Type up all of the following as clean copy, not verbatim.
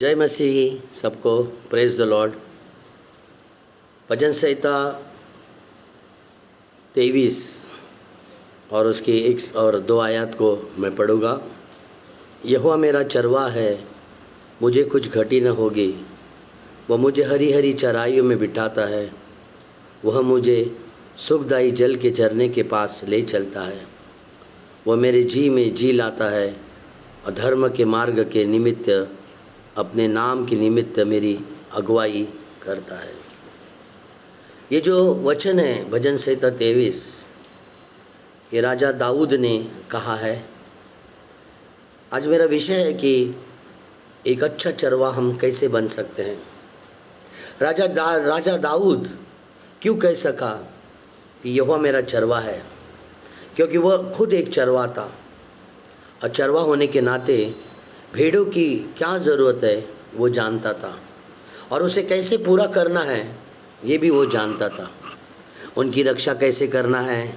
जय मसीह सबको। Praise the Lord. भजन संहिता 23 और उसकी 1 और 2 आयत को मैं पढ़ूँगा। यहोवा मेरा चरवाहा है, मुझे कुछ घटी न होगी। वह मुझे हरी हरी चराइयों में बिठाता है। वह मुझे सुखदायी जल के झरने के पास ले चलता है। वह मेरे जी में जी लाता है और धर्म के मार्ग के निमित्त, अपने नाम के निमित्त मेरी अगुवाई करता है। ये जो वचन है भजन संहिता 23, ये राजा दाऊद ने कहा है। आज मेरा विषय है कि एक अच्छा चरवाहा हम कैसे बन सकते हैं। राजा दाऊद क्यों कह सका कि यहोवा मेरा चरवाहा है? क्योंकि वह खुद एक चरवाहा था और चरवाहा होने के नाते भेड़ों की क्या ज़रूरत है वो जानता था और उसे कैसे पूरा करना है ये भी वो जानता था। उनकी रक्षा कैसे करना है,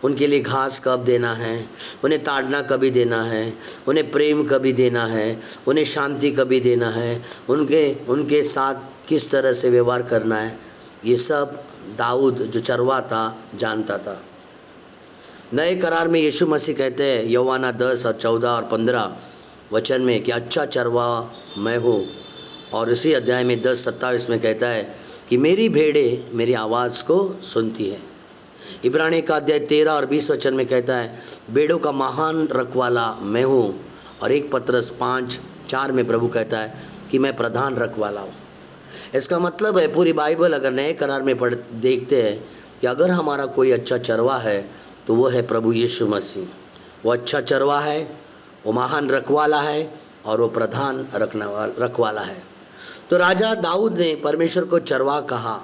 उनके लिए घास कब देना है, उन्हें ताड़ना कभी देना है, उन्हें प्रेम कभी देना है, उन्हें शांति कभी देना है, उनके साथ किस तरह से व्यवहार करना है, ये सब दाऊद जो चरवाहा था जानता था। नए करार में यीशु मसीह कहते हैं यूहन्ना 10 और 14 और 15 वचन में कि अच्छा चरवाहा मैं हूँ। और इसी अध्याय में 10:27 में कहता है कि मेरी भेड़ें मेरी आवाज़ को सुनती है। इब्रानी का अध्याय 13 और 20 वचन में कहता है भेड़ों का महान रखवाला मैं हूँ। और 1 पतरस 5:4 में प्रभु कहता है कि मैं प्रधान रखवाला हूँ। इसका मतलब है पूरी बाइबल अगर नए करार में देखते हैं कि अगर हमारा कोई अच्छा चरवाहा है तो वो है प्रभु यीशु मसीह। वो अच्छा चरवाहा है, वो महान रखवाला है और वो प्रधान रखवाला है। तो राजा दाऊद ने परमेश्वर को चरवाहा कहा।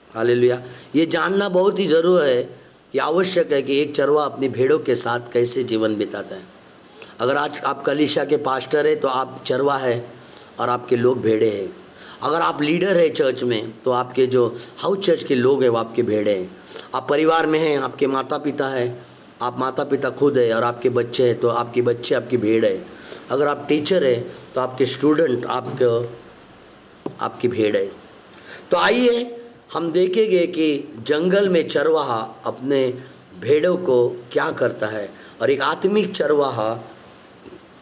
हालेलुया। ये जानना बहुत ही जरूर है कि आवश्यक है कि एक चरवाहा अपनी भेड़ों के साथ कैसे जीवन बिताता है। अगर आज आप कलीसिया के पास्टर है तो आप चरवाहा है और आपके लोग भेड़े हैं। अगर आप लीडर है चर्च में तो आपके जो हाउस चर्च के लोग हैं वो आपके भेड़े हैं। आप परिवार में हैं, आपके माता पिता है, आप माता पिता खुद है और आपके बच्चे हैं तो आपके बच्चे आपकी भेड़ है। अगर आप टीचर है तो आपके स्टूडेंट आपकी भेड़ है। तो आइए हम देखेंगे कि जंगल में चरवाहा अपने भेड़ों को क्या करता है और एक आत्मिक चरवाहा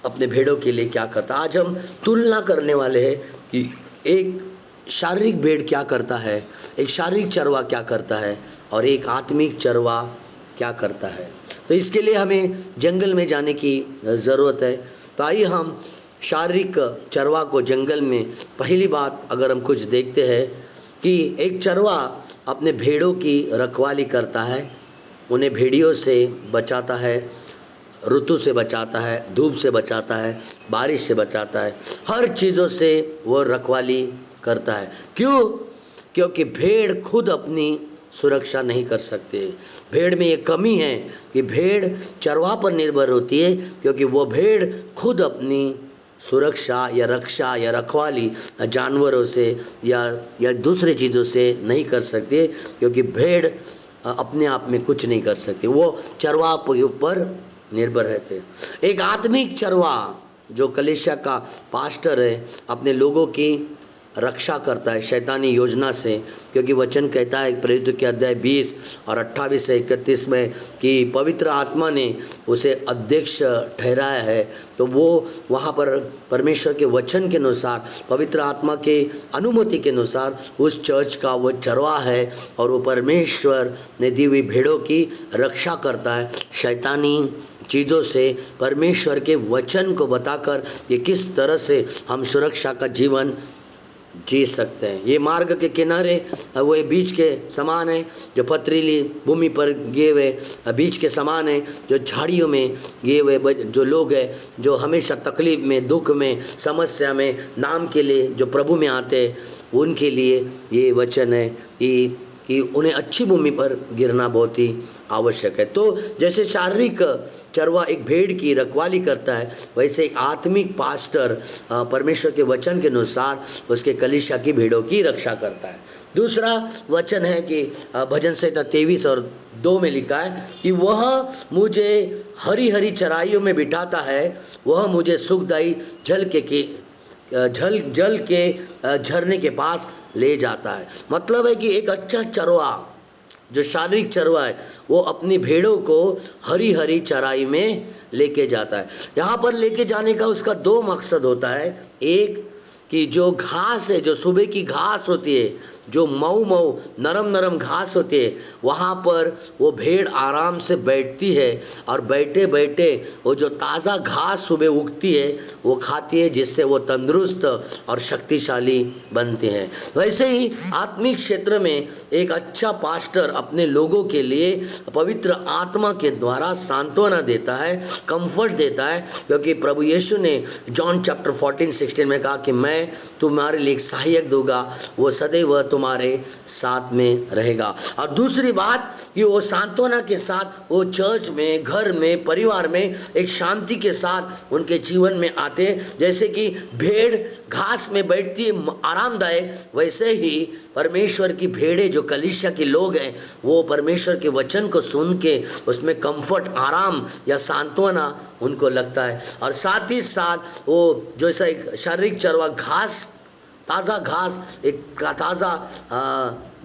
अपने भेड़ों के लिए क्या करता है। आज हम तुलना करने वाले हैं कि एक शारीरिक भेड़ क्या करता है, एक शारीरिक चरवाहा क्या करता है और एक आत्मिक चरवाहा क्या करता है। तो इसके लिए हमें जंगल में जाने की ज़रूरत है। तो आइए हम शारीरिक चरवाहा को जंगल में पहली बात अगर हम कुछ देखते हैं कि एक चरवाहा अपने भेड़ों की रखवाली करता है, उन्हें भेड़ियों से बचाता है, ऋतु से बचाता है, धूप से बचाता है, बारिश से बचाता है, हर चीज़ों से वो रखवाली करता है। क्यों? क्योंकि भेड़ खुद अपनी सुरक्षा नहीं कर सकते। भेड़ में ये कमी है कि भेड़ चरवाहा पर निर्भर होती है क्योंकि वो भेड़ खुद अपनी सुरक्षा या रक्षा या रखवाली जानवरों से या दूसरे चीज़ों से नहीं कर सकते क्योंकि भेड़ अपने आप में कुछ नहीं कर सकती, वो चरवाहा के ऊपर निर्भर रहते। एक आत्मिक चरवाहा जो कलीसिया का पास्टर है अपने लोगों की रक्षा करता है शैतानी योजना से, क्योंकि वचन कहता है प्रेरितों के अध्याय 20 और 28 से 31 में कि पवित्र आत्मा ने उसे अध्यक्ष ठहराया है। तो वो वहाँ पर परमेश्वर के वचन के अनुसार, पवित्र आत्मा के अनुमति के अनुसार उस चर्च का वो चरवाहा है और वो परमेश्वर ने दी हुई भेड़ों की रक्षा करता है शैतानी चीज़ों से, परमेश्वर के वचन को बताकर ये किस तरह से हम सुरक्षा का जीवन जी सकते हैं। ये मार्ग के किनारे वो बीज के समान है जो पथरीली भूमि पर गिरे हुए बीज के समान है, जो झाड़ियों में गिरे हुए जो लोग हैं जो हमेशा तकलीफ में, दुख में, समस्या में, नाम के लिए जो प्रभु में आते हैं, उनके लिए ये वचन है कि उन्हें अच्छी भूमि पर गिरना बहुत ही आवश्यक है। तो जैसे शारीरिक चरवाहा एक भेड़ की रखवाली करता है, वैसे एक आत्मिक पास्टर परमेश्वर के वचन के अनुसार उसके कलीसिया की भेड़ों की रक्षा करता है। दूसरा वचन है कि भजन संहिता 23 और 2 में लिखा है कि वह मुझे हरी हरी चराइयों में बिठाता है, वह मुझे सुखदायी जल के झरने के पास ले जाता है। मतलब है कि एक अच्छा चरवा, जो शारीरिक चरवा है, वो अपनी भेड़ों को हरी हरी चराई में लेके जाता है। यहाँ पर लेके जाने का उसका दो मकसद होता है। एक कि जो घास है, जो सुबह की घास होती है, जो मऊ मऊ नरम नरम घास होती है, वहाँ पर वो भेड़ आराम से बैठती है और बैठे बैठे वो जो ताज़ा घास सुबह उगती है वो खाती है, जिससे वो तंदुरुस्त और शक्तिशाली बनते हैं। वैसे ही आत्मिक क्षेत्र में एक अच्छा पास्टर अपने लोगों के लिए पवित्र आत्मा के द्वारा सांत्वना देता है, कंफर्ट देता है, क्योंकि प्रभु यीशु ने जॉन चैप्टर 14-16 में कहा कि मैं तुम्हारे लिए एक सहायक दूंगा, वो सदैव तुम्हारे साथ में रहेगा। और दूसरी बात कि वो सांत्वना के साथ वो चर्च में, घर में, परिवार में एक शांति के साथ उनके जीवन में आते। जैसे कि भेड़ घास में बैठती है आरामदायक, वैसे ही परमेश्वर की भेड़ें, जो कलीसिया के लोग हैं, वो परमेश्वर के वचन को सुन के उसमें कंफर्ट, आराम या सांत्वना उनको लगता है। और साथ ही साथ वो जैसा एक शारीरिक चरवा घास, ताज़ा घास, एक ताज़ा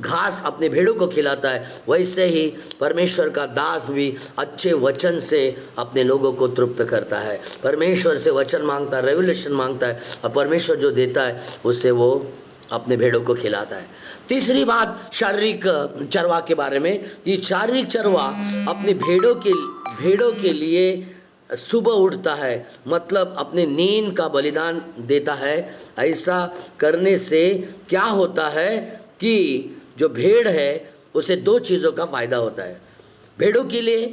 घास अपने भेड़ों को खिलाता है, वैसे ही परमेश्वर का दास भी अच्छे वचन से अपने लोगों को तृप्त करता है। परमेश्वर से वचन मांगता है, रेवलेशन मांगता है, और परमेश्वर जो देता है उससे वो अपने भेड़ों को खिलाता है। तीसरी बात शारीरिक चरवा के बारे में, ये शारीरिक चरवा अपनी भेड़ों के लिए सुबह उठता है, मतलब अपने नींद का बलिदान देता है। ऐसा करने से क्या होता है कि जो भेड़ है उसे दो चीज़ों का फायदा होता है। भेड़ों के लिए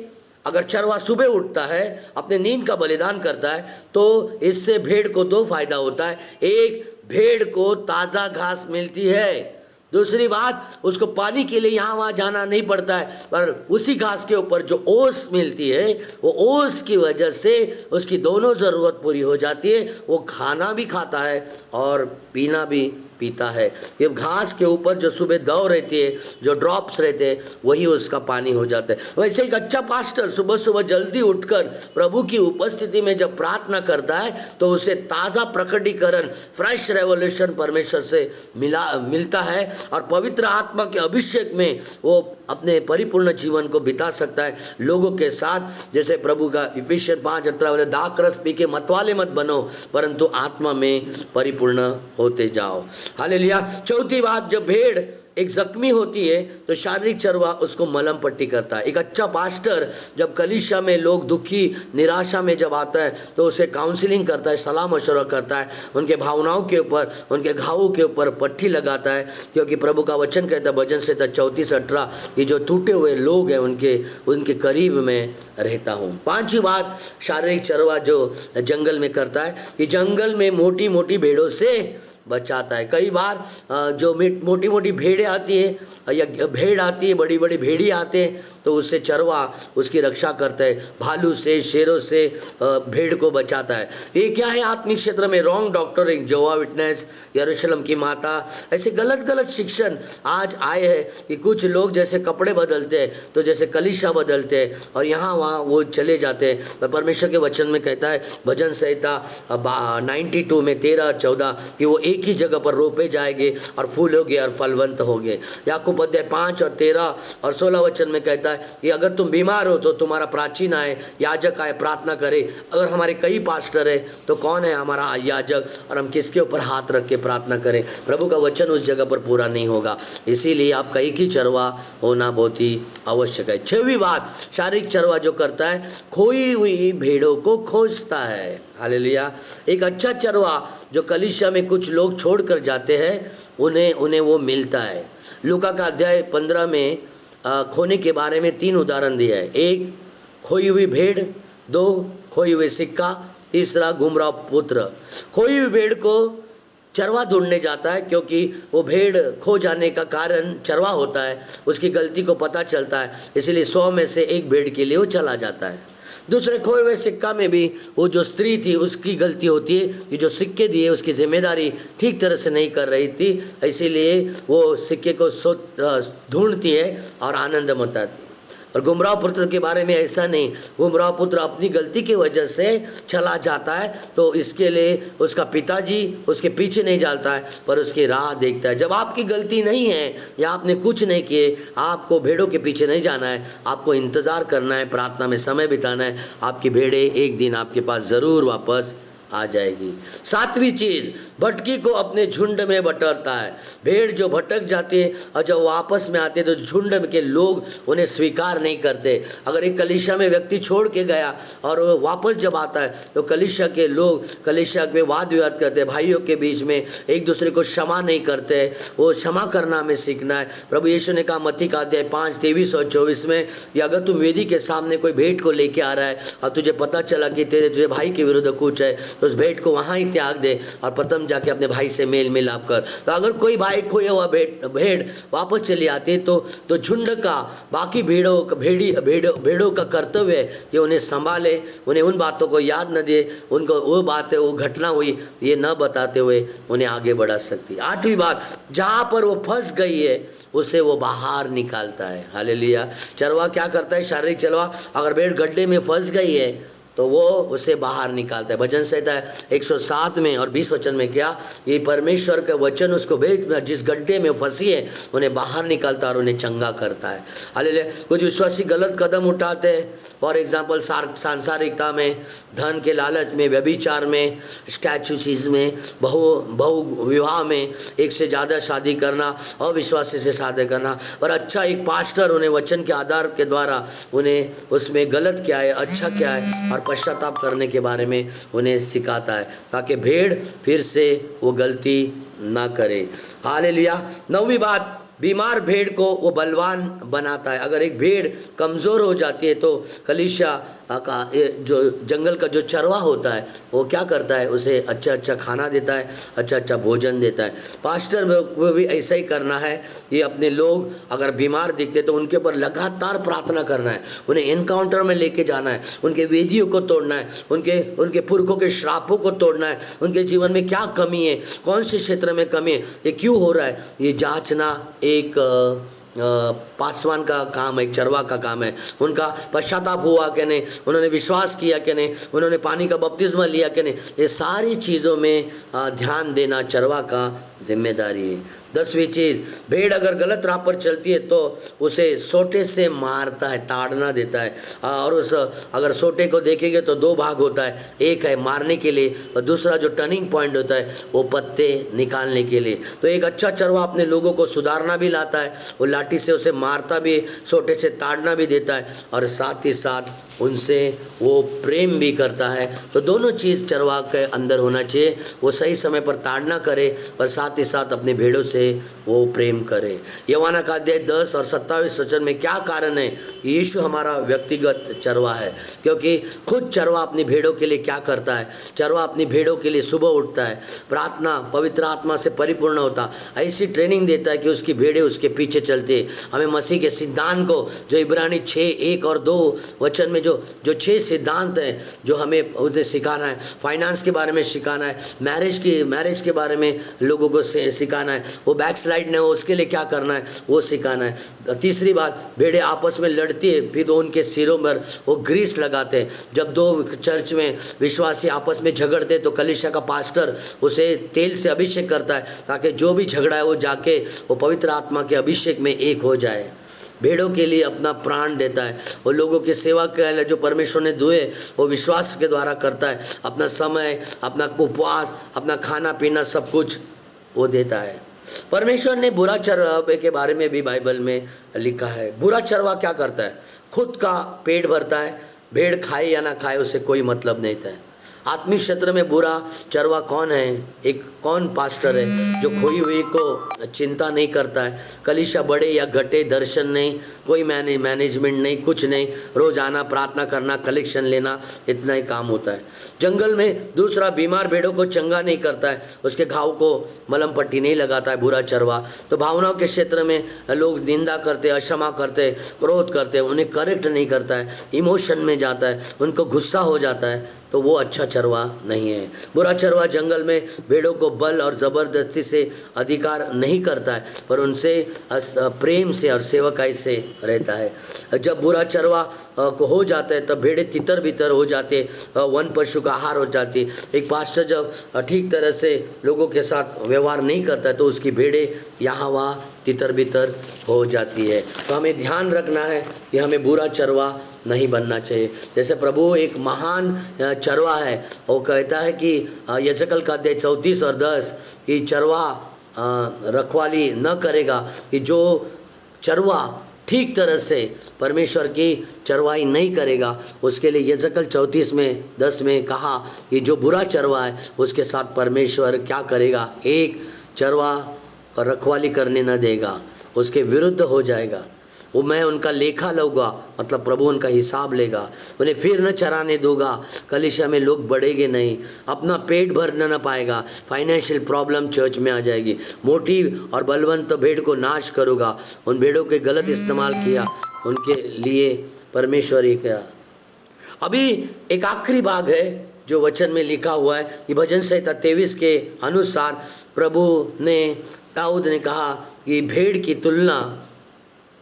अगर चरवा सुबह उठता है, अपने नींद का बलिदान करता है, तो इससे भेड़ को दो फायदा होता है। एक, भेड़ को ताज़ा घास मिलती है। दूसरी बात, उसको पानी के लिए यहाँ वहाँ जाना नहीं पड़ता है, पर उसी घास के ऊपर जो ओस मिलती है, वो ओस की वजह से उसकी दोनों ज़रूरत पूरी हो जाती है। वो खाना भी खाता है और पीना भी पीता है। ये घास के ऊपर जो सुबह दौ रहती है, जो ड्रॉप्स रहते हैं, वही उसका पानी हो जाता है। वैसे एक अच्छा पास्टर सुबह सुबह जल्दी उठकर प्रभु की उपस्थिति में जब प्रार्थना करता है, तो उसे ताज़ा प्रकटीकरण, फ्रेश रेवोल्यूशन परमेश्वर से मिलता है, और पवित्र आत्मा के अभिषेक में वो अपने परिपूर्ण जीवन को बिता सकता है लोगों के साथ। जैसे प्रभु का इफिसियन 5:18 दाखरस पी के मतवाले मत बनो, परंतु आत्मा में परिपूर्ण होते जाओ। हालेलुया। चौथी बात, जब भेड़ एक जख्मी होती है तो शारीरिक चरवा उसको मलहम पट्टी करता है। एक अच्छा पास्टर जब कलीसिया में लोग दुखी, निराशा में जब आता है, तो उसे काउंसलिंग करता है, सलाह मशवरा करता है, उनके भावनाओं के ऊपर, उनके घावों के ऊपर पट्टी लगाता है, क्योंकि प्रभु का वचन कहता है भजन संहिता 34:18 कि जो टूटे हुए लोग हैं उनके करीब में रहता हूँ। पांचवी बात शारीरिक चरवा जो जंगल में करता है, कि जंगल में मोटी मोटी भेड़ों से बचाता है। कई बार जो मोटी मोटी भेड़ें आती है या भेड़ आती है, बड़ी बड़ी भेड़ी आते हैं, तो उससे चरवा उसकी रक्षा करता है, भालू से, शेरों से भेड़ को बचाता है। ये क्या है आत्मिक क्षेत्र में रॉन्ग डॉक्टरिंग, जोवा विटनेस, यरूशलेम की माता, ऐसे गलत गलत शिक्षण आज आए हैं कि कुछ लोग जैसे कपड़े बदलते हैं तो जैसे कलीसिया बदलते हैं और यहाँ वहाँ वो चले जाते हैं। परमेश्वर के वचन में कहता है भजन संहिता 92 में 13-14 कि वो एक ही जगह पर रोपे जाएंगे और फूलोगे और फलवंत होगे। याकूब अध्याय 5 और 13 और 16 वचन में कहता है कि अगर तुम बीमार हो तो तुम्हारा प्राचीन आए, याजक आए, प्रार्थना करे। अगर हमारे कई पास्टर है तो कौन है हमारा याजक, और हम किसके ऊपर हाथ रख के प्रार्थना करें? प्रभु का वचन उस जगह पर पूरा नहीं होगा। इसीलिए आपका एक ही चरवा होना बहुत ही आवश्यक है। छठवीं बात, शारीरिक चरवा जो करता है खोई हुई भेड़ों को खोजता है। हालेलुया। एक अच्छा चरवा जो कलीसिया में कुछ लोग छोड़ कर जाते हैं, उन्हें वो मिलता है। लूका का अध्याय 15 में खोने के बारे में 3 उदाहरण दिया है। एक, खोई हुई भेड़, 2, खोई हुए सिक्का, तीसरा, गुमराह पुत्र। खोई हुई भेड़ को चरवा ढूंढने जाता है, क्योंकि वो भेड़ खो जाने का कारण चरवा होता है, उसकी गलती को पता चलता है, इसलिए 100 में से 1 भेड़ के लिए वो चला जाता है। दूसरे खोए हुए सिक्का में भी वो जो स्त्री थी उसकी गलती होती है कि जो सिक्के दिए उसकी जिम्मेदारी ठीक तरह से नहीं कर रही थी, इसीलिए वो सिक्के को ढूंढती है और आनंद मनाती है। और गुमराह पुत्र के बारे में ऐसा नहीं, गुमराह पुत्र अपनी गलती की वजह से चला जाता है, तो इसके लिए उसका पिताजी उसके पीछे नहीं जाता है पर उसकी राह देखता है। जब आपकी गलती नहीं है या आपने कुछ नहीं किए, आपको भेड़ों के पीछे नहीं जाना है, आपको इंतज़ार करना है, प्रार्थना में समय बिताना है, आपकी भेड़ें एक दिन आपके पास ज़रूर वापस आ जाएगी। सातवीं चीज, भटकी को अपने झुंड में बटोरता है। भेड़ जो भटक जाती है और जब वापस में आते हैं तो झुंड के लोग उन्हें स्वीकार नहीं करते। अगर एक कलीसिया में व्यक्ति छोड़ के गया और वो वापस जब आता है तो कलीसिया के लोग कलीसिया में वाद विवाद करते हैं, भाइयों के बीच में एक दूसरे को क्षमा नहीं करते। वो क्षमा करना हमें सीखना है। प्रभु यीशु ने कहा मत्ती का अध्याय 5:23 और 24 में कि अगर तुम वेदी के सामने कोई भेंट को लेके आ रहा है और तुझे पता चला कि तुझे भाई के विरुद्ध कुछ है तो उस भेंट को वहाँ ही त्याग दे और प्रथम जाके अपने भाई से मेल मिलाप कर। तो अगर कोई भाई खोया हुआ भेड़ वापस चली आती है तो झुंड का बाकी भेड़ों का कर्तव्य है कि उन्हें संभाले, उन्हें उन बातों को याद न दे, उनको वो बातें वो घटना हुई ये न बताते हुए उन्हें आगे बढ़ा सकती है। आठवीं बात, जहाँ पर वो फंस गई है उसे वो बाहर निकालता है। हालेलुया। चरवा क्या करता है? शारीरिक चरवा अगर भेड़ गड्ढे में फंस गई है तो वो उसे बाहर निकालता है। भजन संहिता 107 में और 20 वचन में क्या, ये परमेश्वर का वचन उसको भेज जिस गड्ढे में फंसी है उन्हें बाहर निकालता है और उन्हें चंगा करता है। हालेलुया। कुछ विश्वासी गलत कदम उठाते हैं, फॉर एग्जाम्पल सांसारिकता में, धन के लालच में, व्यभिचार में, स्टैचू चीज में, बहु विवाह में, एक से ज़्यादा शादी करना, अविश्वासी से शादी करना। पर अच्छा एक पास्टर उन्हें वचन के आधार के द्वारा उन्हें उसमें गलत क्या है अच्छा क्या है और पश्चाताप करने के बारे में उन्हें सिखाता है ताकि भेड़ फिर से वो गलती ना करे। हालेलुया। नौवीं बात, बीमार भेड़ को वो बलवान बनाता है। अगर एक भेड़ कमज़ोर हो जाती है तो कलीसिया का जो जंगल का जो चरवा होता है वो क्या करता है? उसे अच्छा अच्छा खाना देता है, अच्छा अच्छा भोजन देता है। पास्टर वो भी ऐसा ही करना है। ये अपने लोग अगर बीमार दिखते तो उनके ऊपर लगातार प्रार्थना करना है, उन्हें एनकाउंटर में लेके जाना है, उनके वेदियों को तोड़ना है, उनके पुरखों के श्रापों को तोड़ना है, उनके जीवन में क्या कमी है, कौन से क्षेत्र में कमी है, ये क्यों हो रहा है, ये जांचना एक पासवान का काम है, एक चरवा का काम है। उनका पश्चाताप हुआ कि नहीं, उन्होंने विश्वास किया कि नहीं, उन्होंने पानी का बपतिस्मा लिया कि नहीं, ये सारी चीज़ों में ध्यान देना चरवा का जिम्मेदारी है। 10वीं चीज़, भेड़ अगर गलत राह पर चलती है तो उसे सोटे से मारता है, ताड़ना देता है। और उस अगर सोटे को देखेंगे तो 2 भाग होता है, एक है मारने के लिए और दूसरा जो टर्निंग पॉइंट होता है वो पत्ते निकालने के लिए। तो एक अच्छा चरवा अपने लोगों को सुधारना भी लाता है, वो लाठी से उसे मारता भी, सोटे से ताड़ना भी देता है और साथ ही साथ उनसे वो प्रेम भी करता है। तो दोनों चीज़ चरवा के अंदर होना चाहिए। वो सही समय पर ताड़ना करे पर साथ ही साथ अपने भेड़ों से वो प्रेम करे। यूहन्ना का अध्याय 10 और 27 वचन में क्या कारण है? यीशु हमारा व्यक्तिगत चरवा है, क्योंकि खुद चरवा अपनी भेड़ों के लिए क्या करता है? चरवा अपनी भेड़ों के लिए सुबह उठता है, प्रार्थना पवित्र आत्मा से परिपूर्ण होता, ऐसी ट्रेनिंग देता है कि उसकी भेड़ें उसके पीछे चलते। हमें मसीह के सिद्धांत को जो इब्रानी 6:1 और 2 वचन में जो 6 सिद्धांत हैं जो हमें उन्हें सिखाना है, फाइनेंस के बारे में सिखाना है, मैरिज के बारे में लोगों को सिखाना है, वो बैकस्लाइड न हो उसके लिए क्या करना है वो सिखाना है। तीसरी बात, भेड़ें आपस में लड़ती है फिर उनके सिरों पर वो ग्रीस लगाते हैं। जब 2 चर्च में विश्वासी आपस में झगड़ते तो कलीसिया का पास्टर उसे तेल से अभिषेक करता है ताकि जो भी झगड़ा है वो जाके वो पवित्र आत्मा के अभिषेक में एक हो जाए। भेड़ों के लिए अपना प्राण देता है, वो लोगों की सेवा के लिए जो परमेश्वर ने दुए वो विश्वास के द्वारा करता है, अपना समय, अपना उपवास, अपना खाना पीना सब कुछ वो देता है। परमेश्वर ने बुरा चरवाहे के बारे में भी बाइबल में लिखा है। बुरा चरवा क्या करता है? खुद का पेट भरता है, भेड़ खाए या ना खाए उसे कोई मतलब नहीं था। आत्मिक क्षेत्र में बुरा चरवा कौन है? एक कौन पास्टर है जो खोई हुई को चिंता नहीं करता है? कलीसिया बढ़े या घटे दर्शन नहीं, कोई मैनेजमेंट नहीं, कुछ नहीं, रोज आना, प्रार्थना करना, कलेक्शन लेना, इतना ही काम होता है। जंगल में दूसरा बीमार भेड़ों को चंगा नहीं करता है, उसके घाव को मलम पट्टी नहीं लगाता है बुरा चरवा। तो भावनाओं के क्षेत्र में लोग निंदा करते, अक्षमा करते, क्रोध करते, उन्हें करेक्ट नहीं करता है, इमोशन में जाता है, उनको गुस्सा हो जाता है, तो वो अच्छा चरवा नहीं है। बुरा चरवा जंगल में भेड़ों को बल और ज़बरदस्ती से अधिकार नहीं करता है, पर उनसे प्रेम से और सेवकाई से रहता है। जब बुरा चरवा को हो जाता है तब भेड़ें तितर बितर हो जाते, वन पशु का आहार हो जाती। एक पास्टर जब ठीक तरह से लोगों के साथ व्यवहार नहीं करता है तो उसकी भेड़ें यहाँ वहाँ तितर बितर हो जाती है। तो हमें ध्यान रखना है कि हमें बुरा चरवा नहीं बनना चाहिए। जैसे प्रभु एक महान चरवा है, वो कहता है कि यजकल का अध्याय 34 और 10 कि चरवा रखवाली न करेगा, कि जो चरवा ठीक तरह से परमेश्वर की चरवाई नहीं करेगा उसके लिए यजकल 34 में 10 में कहा कि जो बुरा चरवा है उसके साथ परमेश्वर क्या करेगा, एक चरवा का रखवाली करने न देगा, उसके विरुद्ध हो जाएगा। वो मैं उनका लेखा लूँगा, मतलब प्रभु उनका हिसाब लेगा, उन्हें फिर न चराने दूंगा, कलीसिया में लोग बढ़ेंगे नहीं, अपना पेट भरना न पाएगा, फाइनेंशियल प्रॉब्लम चर्च में आ जाएगी, मोटी और बलवंत भेड़ को नाश करूँगा। उन भेड़ों के गलत इस्तेमाल किया, उनके लिए परमेश्वर ही क्या। अभी एक आखिरी भाग है जो वचन में लिखा हुआ है कि भजन संहिता 23 के अनुसार प्रभु ने, दाऊद ने कहा कि भेड़ की तुलना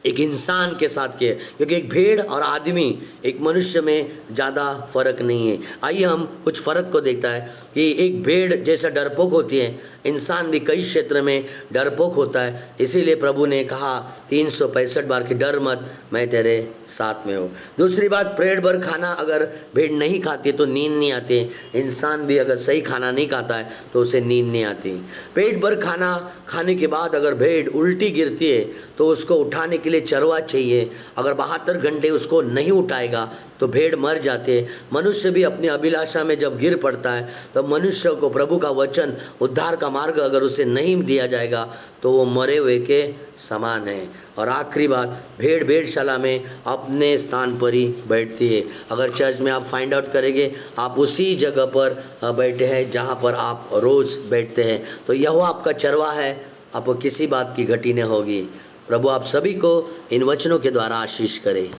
एक इंसान के साथ किए, क्योंकि एक भेड़ और आदमी, एक मनुष्य में ज़्यादा फर्क नहीं है। आइए हम कुछ फ़र्क को देखता है कि एक भेड़ जैसा डरपोक होती है, इंसान भी कई क्षेत्र में डरपोक होता है। इसीलिए प्रभु ने कहा 365 बार कि डर मत, मैं तेरे साथ में हूँ। दूसरी बात, पेट भर खाना अगर भेड़ नहीं खाती तो नींद नहीं आती। इंसान भी अगर सही खाना नहीं खाता है तो उसे नींद नहीं आती। पेट भर खाना खाने के बाद अगर भेड़ उल्टी गिरती है तो उसको उठाने के लिए चरवा चाहिए। अगर 72 घंटे उसको नहीं उठाएगा तो भेड़ मर जाते हैं। मनुष्य भी अपनी अभिलाषा में जब गिर पड़ता है तो मनुष्य को प्रभु का वचन, उद्धार का मार्ग अगर उसे नहीं दिया जाएगा तो वो मरे हुए के समान है। और आखिरी बात, भेड़ भेड़शाला में अपने स्थान पर ही बैठती है। अगर चर्च में आप फाइंड आउट करेंगे, आप उसी जगह पर बैठे हैं जहाँ पर आप रोज़ बैठते हैं। तो यह आपका चरवा है, आपको किसी बात की घटी न होगी। प्रभु आप सभी को इन वचनों के द्वारा आशीष करे।